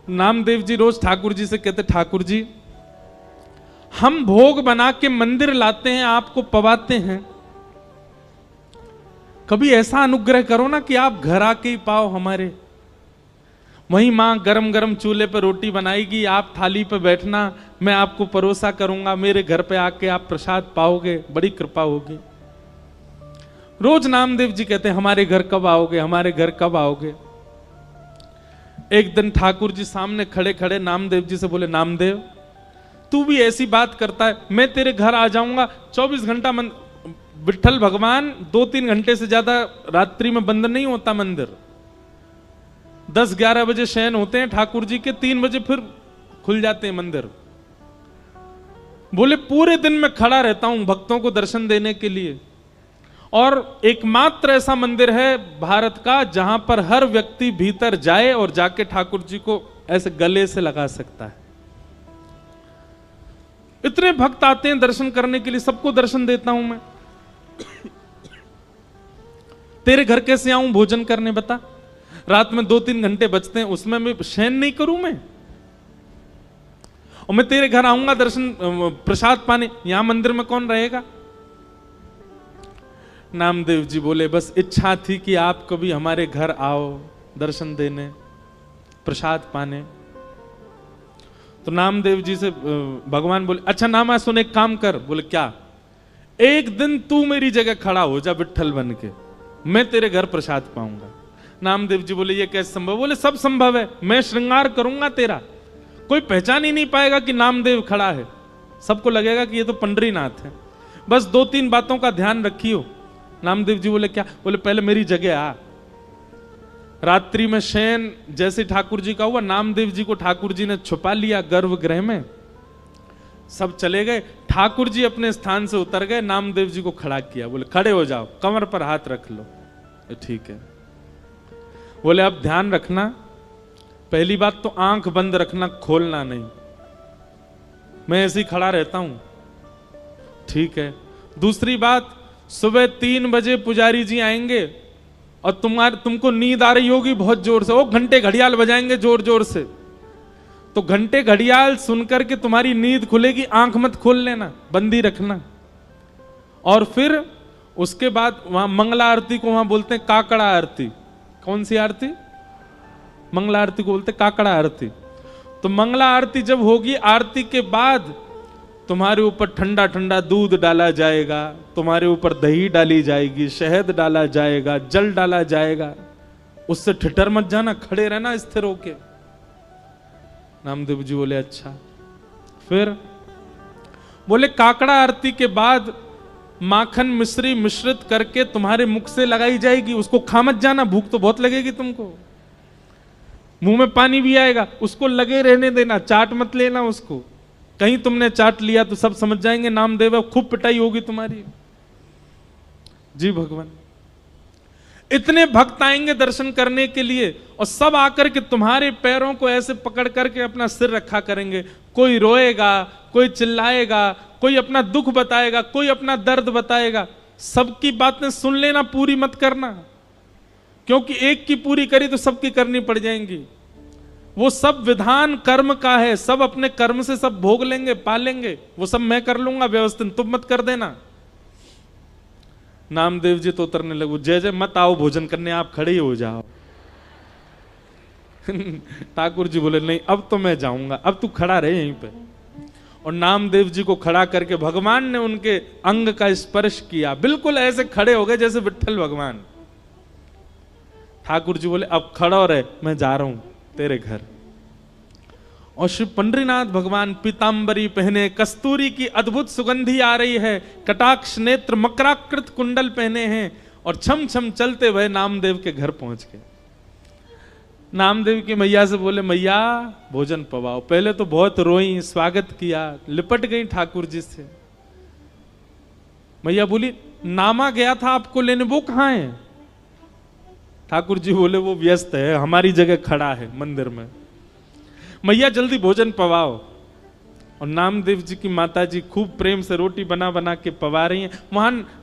नामदेव जी रोज ठाकुर जी से कहते, ठाकुर जी हम भोग बना के मंदिर लाते हैं, आपको पवाते हैं, कभी ऐसा अनुग्रह करो ना कि आप घर आके ही पाओ हमारे। वहीं मां गरम गरम चूल्हे पर रोटी बनाएगी, आप थाली पर बैठना, मैं आपको परोसा करूंगा, मेरे घर पे आके आप प्रसाद पाओगे, बड़ी कृपा होगी। रोज नामदेव जी कहते हैं, हमारे घर कब आओगे, हमारे घर कब आओगे। एक दिन ठाकुर जी सामने खड़े खड़े नामदेव जी से बोले, नामदेव तू भी ऐसी बात करता है, मैं तेरे घर आ जाऊंगा, 24 घंटा विठ्ठल भगवान 2-3 घंटे से ज्यादा रात्रि में बंद नहीं होता मंदिर। 10-11 बजे शयन होते हैं ठाकुर जी के, 3 बजे फिर खुल जाते हैं मंदिर। बोले पूरे दिन में खड़ा रहता हूं भक्तों को दर्शन देने के लिए, और एकमात्र ऐसा मंदिर है भारत का जहां पर हर व्यक्ति भीतर जाए और जाके ठाकुर जी को ऐसे गले से लगा सकता है। इतने भक्त आते हैं दर्शन करने के लिए, सबको दर्शन देता हूं मैं। तेरे घर कैसे आऊं भोजन करने, बता। रात में 2-3 घंटे बचते हैं, उसमें मैं शयन नहीं करूं मैं, और मैं तेरे घर आऊंगा दर्शन प्रसाद पाने, यहां मंदिर में कौन रहेगा। नामदेव जी बोले, बस इच्छा थी कि आप कभी हमारे घर आओ दर्शन देने, प्रसाद पाने। तो नामदेव जी से भगवान बोले, अच्छा नामा सुन, एक काम कर। बोले क्या। एक दिन तू मेरी जगह खड़ा हो जा विठ्ठल बन के, मैं तेरे घर प्रसाद पाऊंगा। नामदेव जी बोले, ये कैसे संभव। बोले सब संभव है, मैं श्रृंगार करूंगा तेरा, कोई पहचान ही नहीं पाएगा कि नामदेव खड़ा है, सबको लगेगा कि ये तो पंडरीनाथ है। बस 2-3 बातों का ध्यान रखियो। नामदेव जी बोले क्या। बोले पहले मेरी जगह आ। रात्रि में शयन जैसे ठाकुर जी का हुआ, नामदेव जी को ठाकुर जी ने छुपा लिया गर्भगृह में, सब चले गए। ठाकुर जी अपने स्थान से उतर गए, नामदेव जी को खड़ा किया। बोले खड़े हो जाओ, कमर पर हाथ रख लो। ठीक है। बोले अब ध्यान रखना, पहली बात तो आंख बंद रखना, खोलना नहीं, मैं ऐसे ही खड़ा रहता हूं। ठीक है। दूसरी बात, सुबह 3 बजे पुजारी जी आएंगे और तुमको नींद आ रही होगी बहुत जोर से, वो घंटे घड़ियाल बजाएंगे जोर जोर से, तो घंटे घड़ियाल सुनकर के तुम्हारी नींद खुलेगी, आंख मत खोल लेना, बंदी रखना। और फिर उसके बाद वहां मंगला आरती को वहां बोलते हैं काकड़ा आरती। कौन सी आरती। मंगला आरती को बोलते काकड़ा आरती। तो मंगला आरती जब होगी, आरती के बाद तुम्हारे ऊपर ठंडा ठंडा दूध डाला जाएगा, तुम्हारे ऊपर दही डाली जाएगी, शहद डाला जाएगा, जल डाला जाएगा। उससे ठिठर मत जाना, खड़े रहना स्थिर होके। नामदेव जी बोले अच्छा। फिर बोले काकड़ा आरती के बाद माखन मिश्री मिश्रित करके तुम्हारे मुख से लगाई जाएगी, उसको खा मत जाना, भूख तो बहुत लगेगी तुमको, मुंह में पानी भी आएगा, उसको लगे रहने देना, चाट मत लेना उसको। कहीं तुमने चाट लिया तो सब समझ जाएंगे नामदेव, खूब पिटाई होगी तुम्हारी। जी भगवान। इतने भक्त आएंगे दर्शन करने के लिए, और सब आकर के तुम्हारे पैरों को ऐसे पकड़ करके अपना सिर रखा करेंगे। कोई रोएगा, कोई चिल्लाएगा, कोई अपना दुख बताएगा, कोई अपना दर्द बताएगा। सबकी बातें सुन लेना, पूरी मत करना, क्योंकि एक की पूरी करी तो सबकी करनी पड़ जाएंगी। वो सब विधान कर्म का है, सब अपने कर्म से सब भोग लेंगे, पालेंगे, वो सब मैं कर लूंगा व्यवस्थित, तुम मत कर देना। नामदेव जी तो उतरने लगे, जय जय मत आओ भोजन करने, आप खड़े ही हो जाओ। ठाकुर जी बोले नहीं, अब तो मैं जाऊंगा, अब तू खड़ा रहे यहीं पे। और नामदेव जी को खड़ा करके भगवान ने उनके अंग का स्पर्श किया, बिल्कुल ऐसे खड़े हो गए जैसे विठ्ठल भगवान। ठाकुर जी बोले अब खड़ा रहे, मैं जा रहा हूं तेरे घर। और श्री पंडरीनाथ भगवान पीतांबरी पहने, कस्तूरी की अद्भुत सुगंधी आ रही है, कटाक्ष नेत्र मकराकृत कुंडल पहने हैं, और छम छम चलते हुए नामदेव के घर पहुंच गए। नामदेव की मैया से बोले मैया भोजन पवाओ। पहले तो बहुत रोई, स्वागत किया, लिपट गई ठाकुर जी से। मैया बोली नामा गया था आपको लेने, वो कहां है। ठाकुर जी बोले वो व्यस्त है, हमारी जगह खड़ा है मंदिर में। मैया जल्दी भोजन पवाओ। और नामदेव जी की माता जी खूब प्रेम से रोटी बना बना के पवा रही हैं।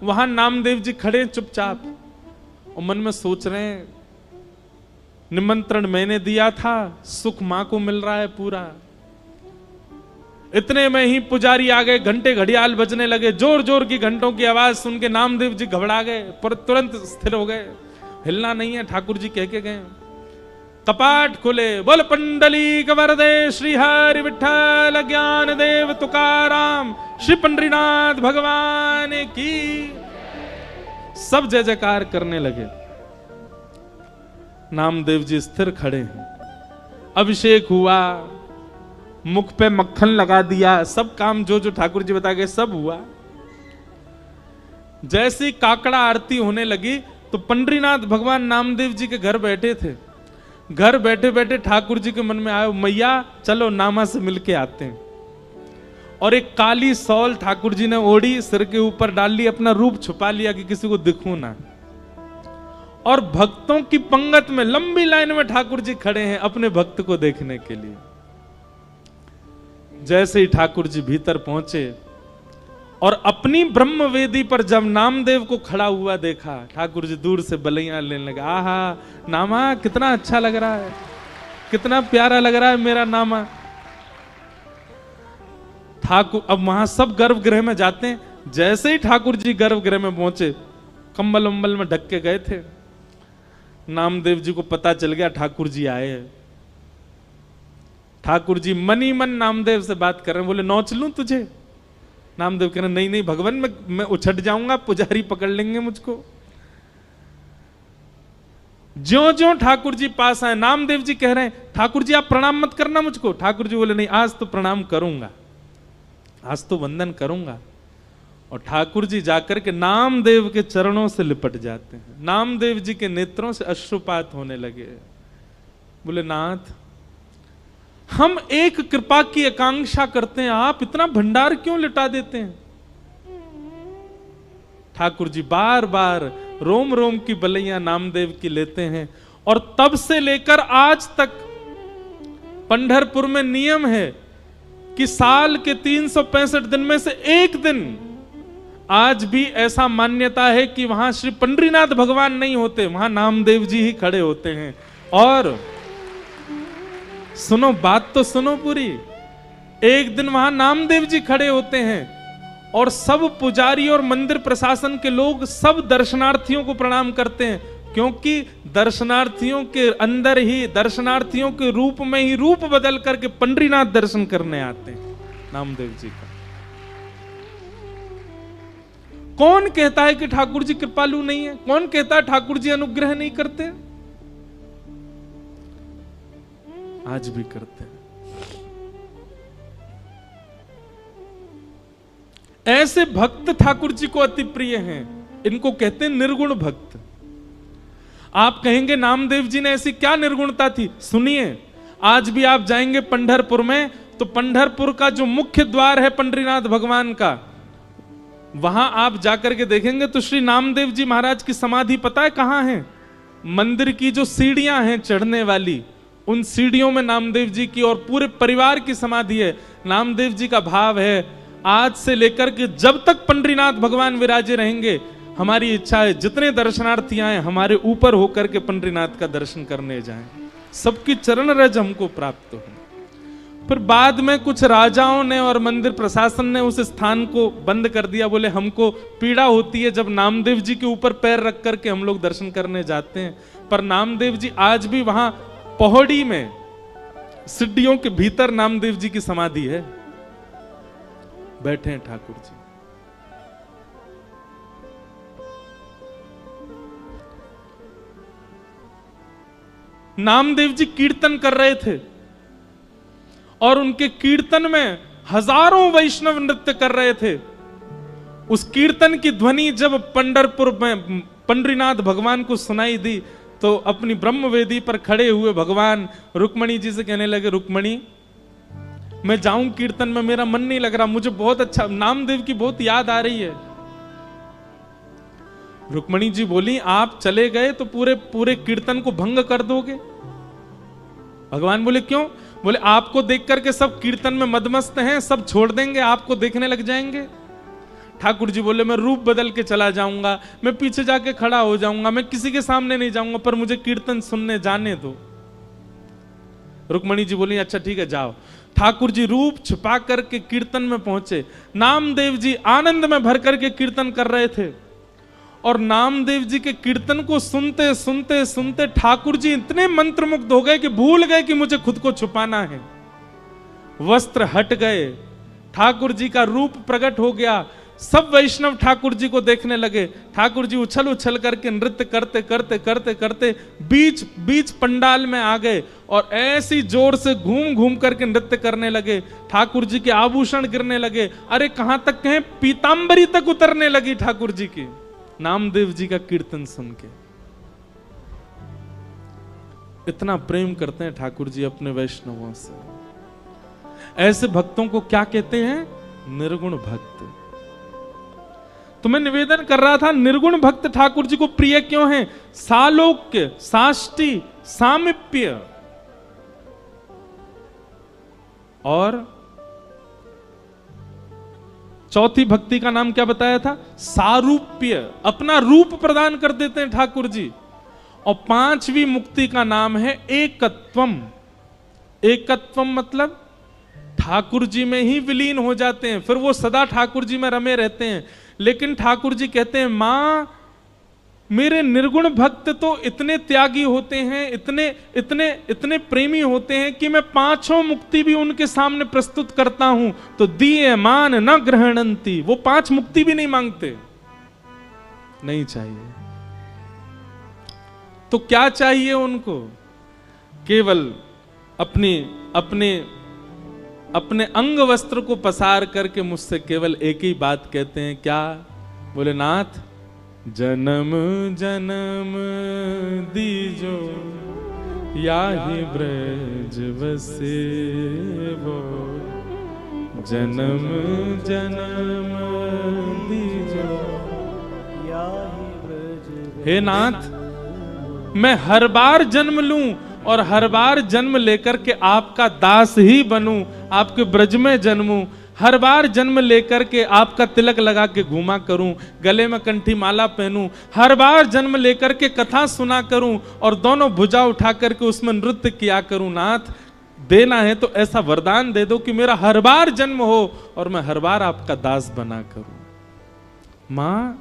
वहां नामदेव जी खड़े चुपचाप और मन में सोच रहे हैं निमंत्रण मैंने दिया था, सुख मां को मिल रहा है पूरा। इतने में ही पुजारी आ गए, घंटे घड़ियाल बजने लगे, जोर जोर की घंटों की आवाज सुन के नामदेव जी घबरा गए, पर तुरंत स्थिर हो गए, हिलना नहीं है। ठाकुर जी कह के गए, कपाट खुले, बोल पंडली कवरदे श्री हरि विठ्ठल ज्ञान देव तुकाराम श्री पंडरीनाथ भगवान की। सब जय जयकार करने लगे। नामदेव जी स्थिर खड़े हैं, अभिषेक हुआ, मुख पे मक्खन लगा दिया, सब काम जो जो ठाकुर जी बता गए सब हुआ। जैसी काकड़ा आरती होने लगी तो पंडरीनाथ भगवान नामदेव जी के घर बैठे थे। घर बैठे बैठे ठाकुर जी के मन में आयो, मैया चलो नामा से मिलके आते हैं। और एक काली सौल ठाकुर जी ने ओढ़ी, सिर के ऊपर डाल ली, अपना रूप छुपा लिया कि किसी को दिखूं ना। और भक्तों की पंगत में लंबी लाइन में ठाकुर जी खड़े हैं अपने भक्त को देखने के लिए। जैसे ही ठाकुर जी भीतर पहुंचे और अपनी ब्रह्म वेदी पर जब नामदेव को खड़ा हुआ देखा, ठाकुर जी दूर से बलैया लेने लगे, आहा नामा कितना अच्छा लग रहा है, कितना प्यारा लग रहा है मेरा नामा। ठाकुर अब वहां सब गर्भगृह में जाते हैं। जैसे ही ठाकुर जी गर्भगृह में पहुंचे, कंबल उम्बल में ढक के गए थे। नामदेव जी को पता चल गया ठाकुर जी आए हैं। ठाकुर जी मनी मन नामदेव से बात कर रहे हैं, बोले नौच लूं तुझे? नामदेव कह रहे नहीं नहीं भगवान, मैं उछट जाऊंगा, पुजारी पकड़ लेंगे मुझको। ज्यों ज्यों ठाकुर जी पास आए, नामदेव जी कह रहे हैं ठाकुर जी आप प्रणाम मत करना मुझको। ठाकुर जी बोले नहीं, आज तो प्रणाम करूंगा, आज तो वंदन करूंगा। और ठाकुर जी जाकर के नामदेव के चरणों से लिपट जाते हैं। नामदेव जी के नेत्रों से अश्रुपात होने लगे। बोले नाथ, हम एक कृपा की आकांक्षा करते हैं, आप इतना भंडार क्यों लुटा देते हैं? ठाकुर जी बार बार रोम रोम की बलैया नामदेव की लेते हैं। और तब से लेकर आज तक पंढरपुर में नियम है कि साल के 365 दिन में से एक दिन आज भी ऐसा मान्यता है कि वहां श्री पंडरीनाथ भगवान नहीं होते, वहां नामदेव जी ही खड़े होते हैं। और सुनो बात तो सुनो पूरी, एक दिन वहां नामदेव जी खड़े होते हैं और सब पुजारी और मंदिर प्रशासन के लोग सब दर्शनार्थियों को प्रणाम करते हैं, क्योंकि दर्शनार्थियों के अंदर ही, दर्शनार्थियों के रूप में ही रूप बदल करके पंडरीनाथ दर्शन करने आते हैं नामदेव जी का। कौन कहता है कि ठाकुर जी कृपालु नहीं है? कौन कहता है ठाकुर जी अनुग्रह नहीं करते? आज भी करते हैं। ऐसे भक्त ठाकुर जी को अति प्रिय हैं, इनको कहते हैं निर्गुण भक्त। आप कहेंगे नामदेव जी ने ऐसी क्या निर्गुणता थी? सुनिए, आज भी आप जाएंगे पंढरपुर में तो पंढरपुर का जो मुख्य द्वार है पंडरीनाथ भगवान का, वहां आप जाकर के देखेंगे तो श्री नामदेव जी महाराज की समाधि पता है कहां है? मंदिर की जो सीढ़ियां हैं चढ़ने वाली, उन सीढ़ियों में नामदेव जी की और पूरे परिवार की समाधि है। नामदेव जी का भाव है, आज से लेकर के जब तक पंडरीनाथ भगवान विराजे रहेंगे, हमारी इच्छा है जितने दर्शनार्थी आए हमारे ऊपर होकर के पंडरीनाथ का दर्शन करने जाएं, सबकी चरण रज हमको प्राप्त हो। फिर बाद में कुछ राजाओं ने और मंदिर प्रशासन ने उस स्थान को बंद कर दिया। बोले हमको पीड़ा होती है जब नामदेव जी के ऊपर पैर रख करके हम लोग दर्शन करने जाते हैं। पर नामदेव जी आज भी वहां पहाड़ी में सिड्डियों के भीतर नामदेव जी की समाधि है, बैठे हैं ठाकुर जी। नामदेव जी कीर्तन कर रहे थे और उनके कीर्तन में हजारों वैष्णव नृत्य कर रहे थे। उस कीर्तन की ध्वनि जब पंढरपुर में पंडरीनाथ भगवान को सुनाई दी तो अपनी ब्रह्मवेदी पर खड़े हुए भगवान रुक्मणी जी से कहने लगे, रुक्मणी मैं जाऊं कीर्तन में, मेरा मन नहीं लग रहा, मुझे बहुत अच्छा नामदेव की बहुत याद आ रही है। रुक्मणी जी बोली, आप चले गए तो पूरे पूरे कीर्तन को भंग कर दोगे। भगवान बोले क्यों? बोले आपको देख करके सब कीर्तन में मदमस्त हैं, सब छोड़ देंगे, आपको देखने लग जाएंगे। ठाकुर जी बोले मैं रूप बदल के चला जाऊंगा, मैं पीछे जाके खड़ा हो जाऊंगा, मैं किसी के सामने नहीं जाऊंगा, पर मुझे कीर्तन सुनने जाने दो। रुक्मणी जी बोली अच्छा ठीक है जाओ। ठाकुर जी रूप छिपा करके कीर्तन में पहुंचे। नामदेव जी आनंद में भर करके कीर्तन कर रहे थे और नामदेव जी के कीर्तन को सुनते सुनते सुनते ठाकुर जी इतने मंत्रमुग्ध हो गए कि भूल गए कि मुझे खुद को छुपाना है। वस्त्र हट गए, ठाकुर जी का रूप प्रकट हो गया। सब वैष्णव ठाकुर जी को देखने लगे। ठाकुर जी उछल उछल करके नृत्य करते करते करते करते बीच बीच पंडाल में आ गए और ऐसी जोर से घूम घूम करके नृत्य करने लगे। ठाकुर जी के आभूषण गिरने लगे। अरे कहां तक कहें, पीतांबरी तक उतरने लगी ठाकुर जी की, नामदेव जी का कीर्तन सुन के। इतना प्रेम करते हैं ठाकुर जी अपने वैष्णवों से। ऐसे भक्तों को क्या कहते हैं? निर्गुण भक्त। तो मैं निवेदन कर रहा था, निर्गुण भक्त ठाकुर जी को प्रिय क्यों हैं? सालोक्य, साष्टी, सामिप्य और चौथी भक्ति का नाम क्या बताया था? सारूप्य। अपना रूप प्रदान कर देते हैं ठाकुर जी। और पांचवी मुक्ति का नाम है एकत्वम। एकत्वम मतलब ठाकुर जी में ही विलीन हो जाते हैं, फिर वो सदा ठाकुर जी में रमे रहते हैं। लेकिन ठाकुर जी कहते हैं मां, मेरे निर्गुण भक्त तो इतने त्यागी होते हैं, इतने इतने इतने प्रेमी होते हैं कि मैं पांचों मुक्ति भी उनके सामने प्रस्तुत करता हूं तो दिए मान न ग्रहणंती। वो पांच मुक्ति भी नहीं मांगते, नहीं चाहिए। तो क्या चाहिए उनको? केवल अपने अपने अपने अंग वस्त्र को पसार करके मुझसे केवल एक ही बात कहते हैं, क्या? बोले नाथ, जन्म जन्म दीजो याहि ब्रज बसे वो, जन्म जन्म दीजो याहि ब्रज। हे नाथ, मैं हर बार जन्म लूं और हर बार जन्म लेकर के आपका दास ही बनूं, आपके ब्रज में जन्मूं। हर बार जन्म लेकर के आपका तिलक लगा के घूमा करूं, गले में कंठी माला पहनूं। हर बार जन्म लेकर के कथा सुना करूं और दोनों भुजा उठा करके उसमें नृत्य किया करूं। नाथ, देना है तो ऐसा वरदान दे दो कि मेरा हर बार जन्म हो और मैं हर बार आपका दास बना करूं। मां,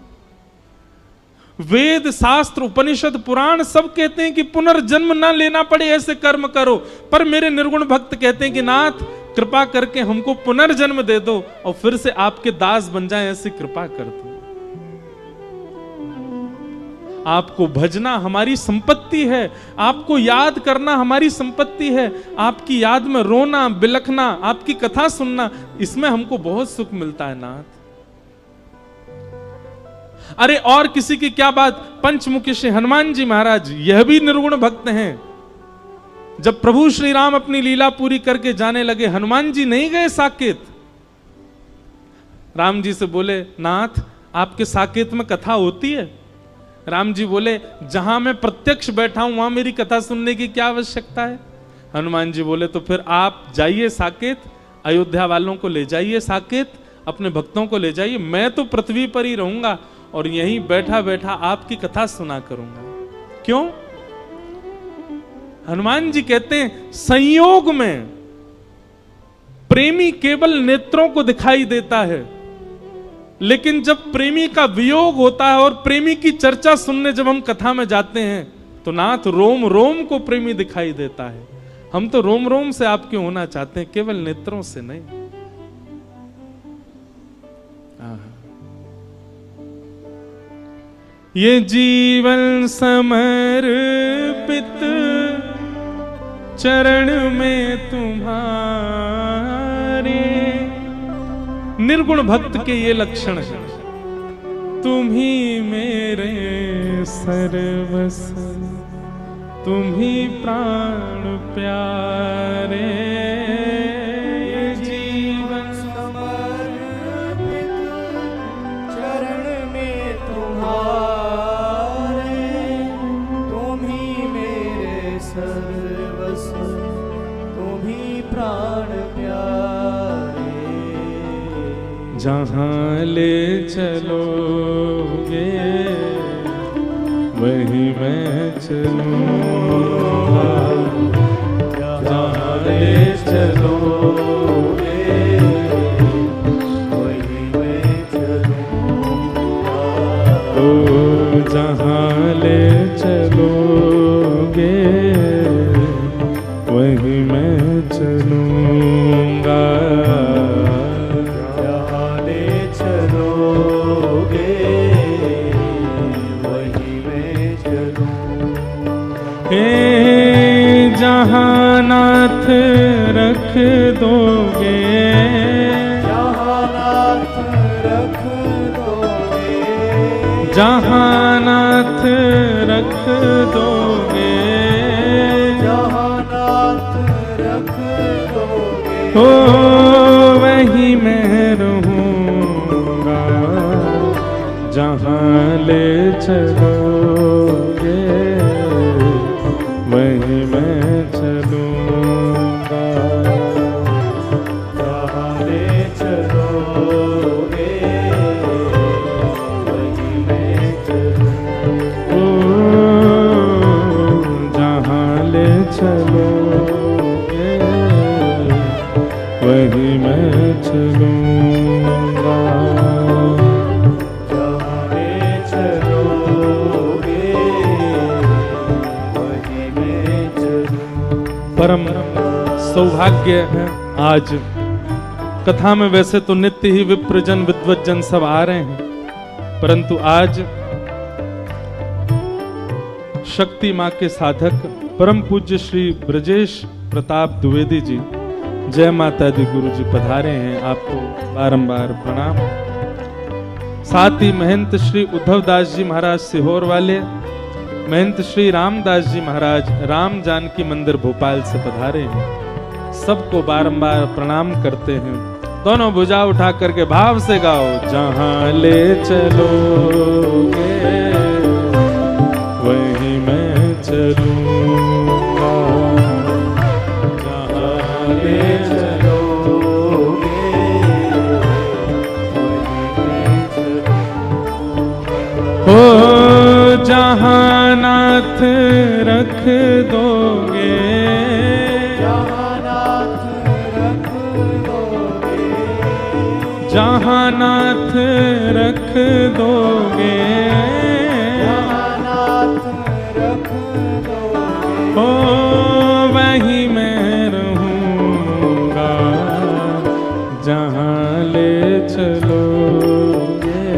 वेद शास्त्र उपनिषद पुराण सब कहते हैं कि पुनर्जन्म ना लेना पड़े ऐसे कर्म करो, पर मेरे निर्गुण भक्त कहते हैं कि नाथ, कृपा करके हमको पुनर्जन्म दे दो और फिर से आपके दास बन जाएं, ऐसी कृपा कर दो। आपको भजना हमारी संपत्ति है, आपको याद करना हमारी संपत्ति है। आपकी याद में रोना, बिलखना, आपकी कथा सुनना, इसमें हमको बहुत सुख मिलता है नाथ। अरे और किसी की क्या बात, पंचमुखी श्री हनुमान जी महाराज, यह भी निर्गुण भक्त हैं। जब प्रभु श्री राम अपनी लीला पूरी करके जाने लगे, हनुमान जी नहीं गए साकेत। राम जी से बोले, नाथ, आपके साकेत में कथा होती है? राम जी बोले, जहां मैं प्रत्यक्ष बैठा हूं वहां मेरी कथा सुनने की क्या आवश्यकता है? हनुमान जी बोले, तो फिर आप जाइए साकेत, अयोध्या वालों को ले जाइए साकेत, अपने भक्तों को ले जाइए, मैं तो पृथ्वी पर ही रहूंगा और यहीं बैठा बैठा आपकी कथा सुना करूंगा। क्यों? हनुमान जी कहते हैं, संयोग में प्रेमी केवल नेत्रों को दिखाई देता है, लेकिन जब प्रेमी का वियोग होता है और प्रेमी की चर्चा सुनने जब हम कथा में जाते हैं तो नाथ, रोम रोम को प्रेमी दिखाई देता है। हम तो रोम रोम से आपके होना चाहते हैं, केवल नेत्रों से नहीं। ये जीवन समर्पित चरण में तुम्हारे। निर्गुण भक्त के ये लक्षण है। तुम ही मेरे सर्वस्व, तुम ही प्राण प्यारे। जीवन समर्पित चरण में तुम्हारे, तुम ही मेरे सर्वस्व, तुम ही प्राण प्यारे। जहां ले चलोगे वहीं मैं चलूंगा, जहां जहाँ नाथ रख दोगे, जहाँ नाथ रख दोगे, जहाँ नाथ रख दोगे, जहाँ नाथ रख दोगे, हो वही मैं रहूँगा, जहाँ ले चलोगे वही मैं चलूँगा, जहाँ ले चलोगे वही मैं चलूँगा, ओ जहाँ ले चलोगे वही मैं चलूँगा। जहाँ ले चलोगे वही मैं चलूँगा। परम सौभाग्य है आज कथा में। वैसे तो नित्य ही विप्रजन विद्वज्जन सब आ रहे हैं, परंतु आज शक्ति मां के साधक परम पूज्य श्री ब्रजेश प्रताप द्विवेदी जी, जय माता दी गुरु जी पधारे हैं। आपको बारंबार प्रणाम। साथ ही महंत श्री उद्धव दास जी महाराज सीहोर वाले, महंत श्री रामदास जी महाराज राम जानकी मंदिर भोपाल से पधारे हैं। सबको बारंबार प्रणाम करते हैं। दोनों भुजा उठा करके भाव से गाओ, जहां ले चलोगे वही मैं चलूंगा, जहां ले चलोगे वही मैं चलूँगा। हो जहां नाथ रख दोगे, जहाँ नाथ रख दोगे, जहां नाथ रख दोगे, जहाँ नाथ रख दोगे, हो वही मैं रहूंगा, जहां ले चलोगे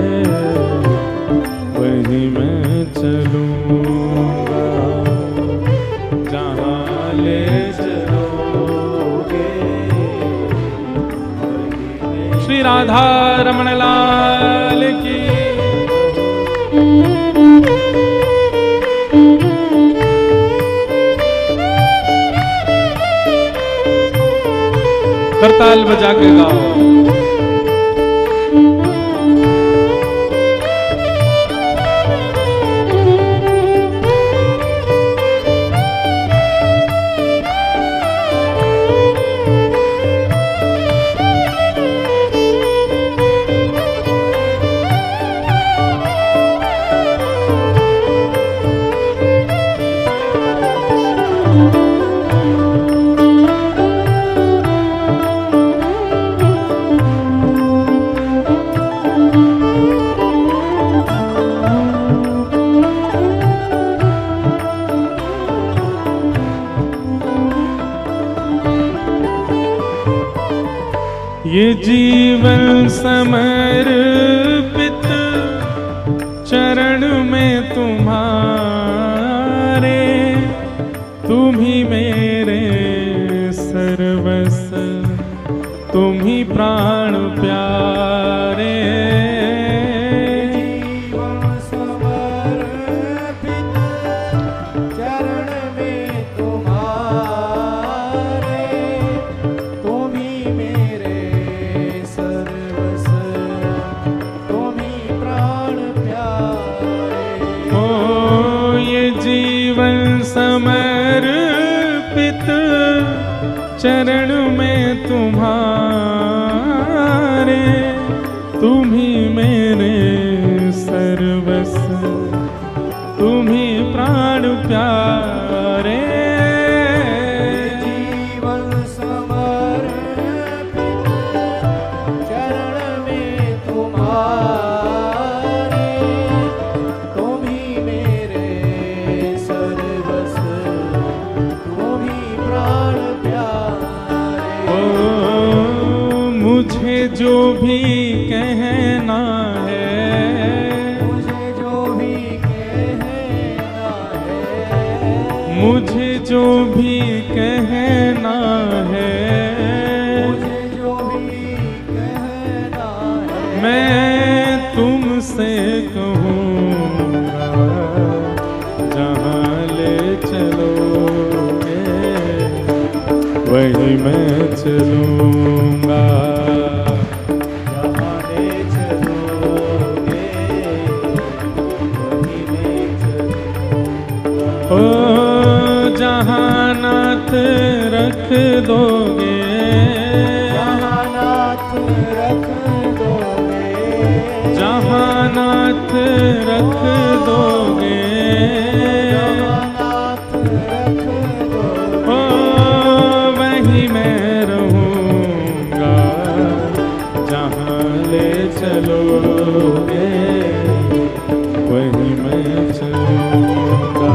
वही मैं चलूंगा, जहां ले चलोगे श्री राधा रमण लाल की। करताल बजा के गाओ। ये जीवन समर्पित चरण में तुम्हारे, तुम ही मेरे सर्वस्व, तुम ही प्राण प्यारे। जीवन समर्पित चरण में तुम्हारे, तुम ही मेरे सर्वस्व, तुम ही प्राण प्यारे। ओ ये जीवन समर्पित चरण में तुम्हारे, तुम ही मेरे सर्वस्व, तुम ही प्राण प्यारे। जीवन समर्पित चरण में तुम्हारे, तुम ही मेरे सर्वस्व, तुम ही प्राण प्यारे। ओ मुझे जो भी कहना है, मुझे जो भी कहना है, मुझ मुझे जो भी कहना है, मुझे जो भी कहना है, मैं तुमसे कहूँगा, जहाँ ले चलोगे वही मैं चलूँगा। जहाँ ले चलोगे वही मैं चलूँगा। ओ जहाँ नाथ रख दोगे, जहाँ नाथ रख दोगे, जहाँ नाथ रख दोगे, जहाँ नाथ रख दोगे, ओ वहीं मैं रहूँगा, जहाँ ले चलोगे वहीं मैं चलूँगा।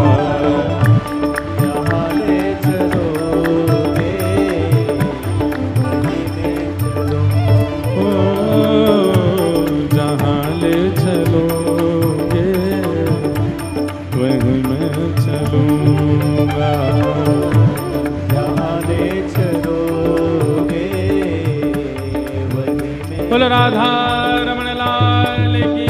जहाँ ले चलोगे वहीं मैं चलूँगा। ओ जहाँ ले चलोगे वहीं मैं चलूँगा। जहाँ ले चलोगे वहीं मैं। बोलो राधा रमण लाल की।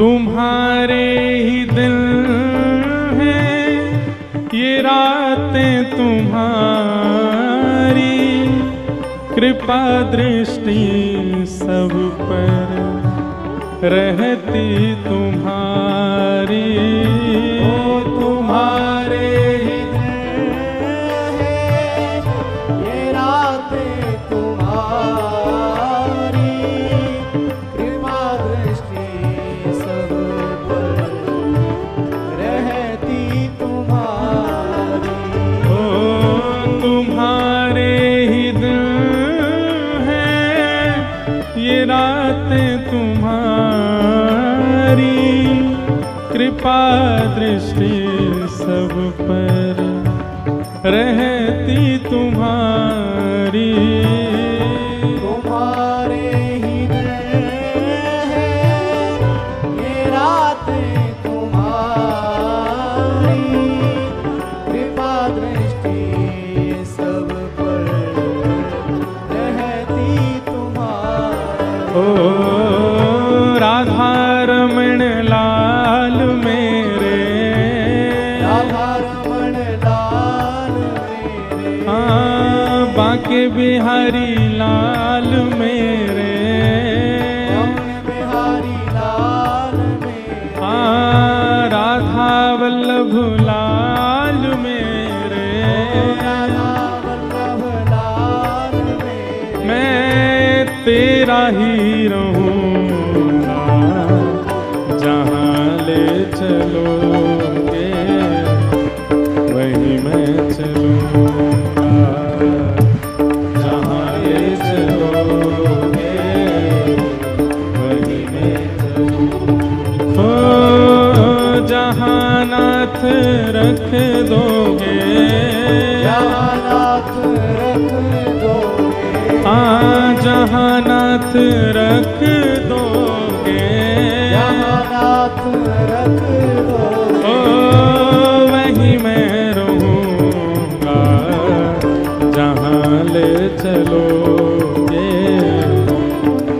तुम्हारे ही दिल हैं ये रातें तुम्हारी, कृपा दृष्टि सब पर रहती तुम्हारी। ओ तुम्हारे ही दिल हैं ये रातें तुम्हारी, कृपा दृष्टि सब पर रहती तुम्हारी। ओ तुम्हारे ही दिल हैं ये रातें तुम्हारी, कृपा दृष्टि सब पर रहती तुम्हारी। तुम्हारे ही दिल हैं ये रातें तुम्हारी, कृपा दृष्टि सब पर रहती तुम्हारी। ओ राधा रमण लाल मेरे, राधा रमण लाल मेरे, हाँ बांके बिहारी लाल मेरे, रमण बिहारी लाल मेरे, हाँ राधा वल्लभ लाल मेरे, राधा वल्लभ लाल मेरे। मैं तेरा ही रहूँगा, जहाँ ले चलोगे वहीं मैं चलूँगा। जहाँ ले चलोगे वहीं मैं चलूँगा। ओ जहाँ नाथ रख दोगे, जहाँ नाथ रख दोगे, हाँ जहाँ नाथ रख दोगे, जहाँ नाथ रख दोगे, ओ वहीं मैं रहूँगा, जहाँ ले चलोगे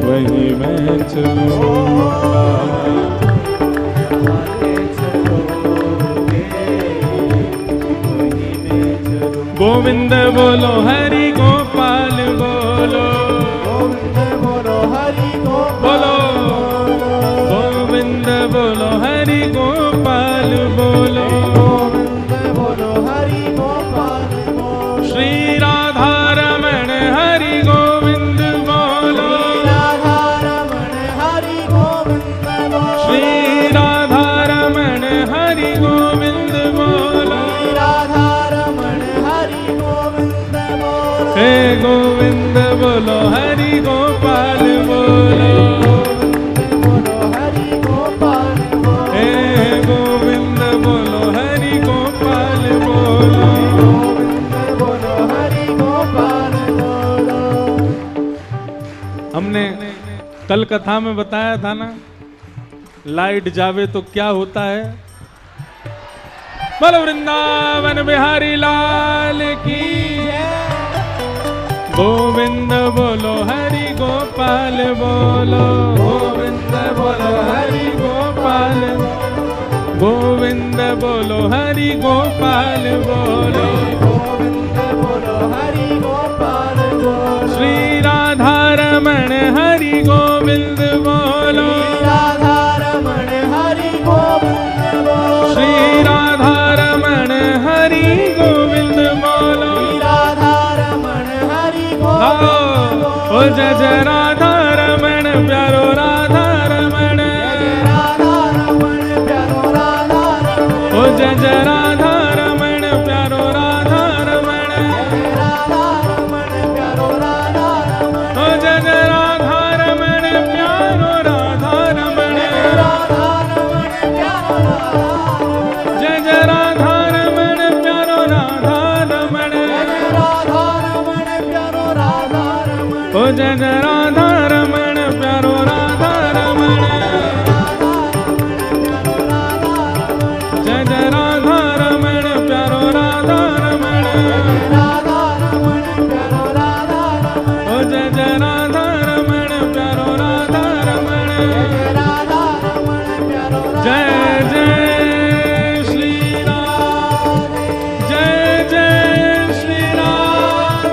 वहीं मैं चलूँगा। जहाँ ले चलोगे वहीं मैं चलूँगा। गोविंद बोलो हरि गोपाल बोलो, गोविंद बोलो हरि गोपाल बोलो गोविंद बोलो हरि हरि गोपाल बोलो, गोविंद बोलो हरि गोपाल बोलो, श्री राधा रमण हरि गोविंद बोलो, राधा रमण हरि गोविंद बोलो, श्री राधा रमण हरि गोविंद बोलो, राधा रमण हरि गोविंद बोलो, हे गोविंद बोलो हरि गोपाल बोलो, बोलो हरि गोपाल बोलो, हे गोविंद बोलो हरि गोपाल बोलो। गोविंद बोलो हरि गोपाल बोलो। हमने कल कथा में बताया था ना, लाइट जावे तो क्या होता है। बोलो वृंदावन बिहारी लाल की, गोविंद बोलो हरि गोपाल बोलो, गोविंद बोलो हरि गोपाल, गोविंद बोलो हरि गोपाल बोलो, गोविंद बोलो हरि गोपाल बोलो, श्री राधा रमण हरि गोविंद बोलो, राधा रमण हरि गोविंद बोलो, श्री राधा रमण हरि गोविंद बोलो। राधा रमण हरि ओ गोविंद जय जय राधा रमण प्यारो राधा रमण, राधा रमण प्यारो राधा रमण, ओ जय जय राधा रमण प्यारो राधा रमण, राधा रमण प्यारो राधा रमण, ओ जय जय राधा रमण प्यारो राधा रमण, राधा रमण प्यारो राधा रमण, जय जय राधा रमण प्यारो राधा रमण, राधा रमण प्यारो राधा रमण, ओ जय जय राधा रमण प्यारो राधा रमण, जय जय राधा रमण प्यारो राधा रमण, राधा रमण प्यारो राधा रमण, ओ जय जय राधा रमण प्यारो राधा रमण, राधा रमण प्यारो जय जय श्री राम, जय जय श्री राम,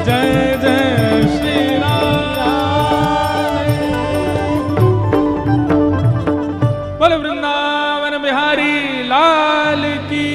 जय जय श्री राम। बोलो वृंदावन बिहारी लाल की,